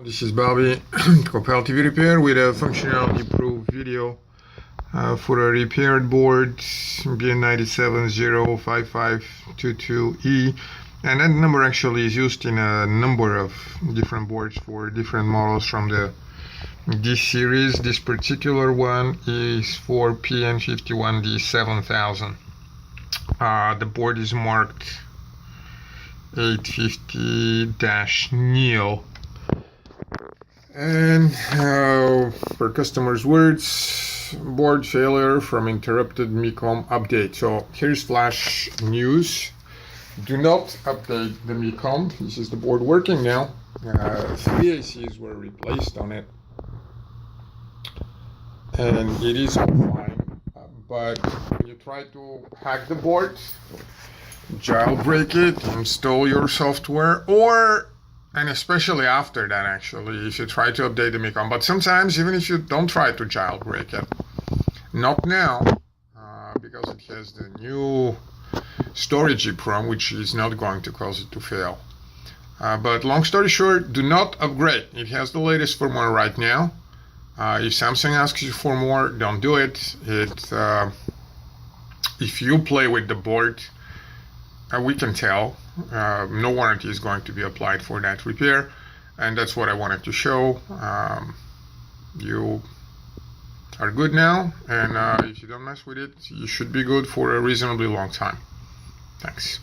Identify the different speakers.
Speaker 1: This is Bobby, Copel TV Repair with a functionality proof video for a repaired board BN94-04689A, and that number actually is used in a number of different boards for different models from this series. This particular one is for PN51D7000. The board is marked 850-NEO. And for customers' words, board failure from interrupted MICOM update. So here's flash news. Do not update the MICOM. This is the board working now. 3 ACs were replaced on it, and it is all fine. But when you try to hack the board, jailbreak it, install your software, and especially after that, actually, if you try to update the MICOM. But sometimes, even if you don't try to jailbreak it, not now, because it has the new storage EEPROM, which is not going to cause it to fail. But long story short, do not upgrade. It has the latest firmware right now. If Samsung asks you for more, don't do it. If you play with the board, we can tell. No warranty is going to be applied for that repair, and that's what I wanted to show. You are good now, and if you don't mess with it, you should be good for a reasonably long time. Thanks.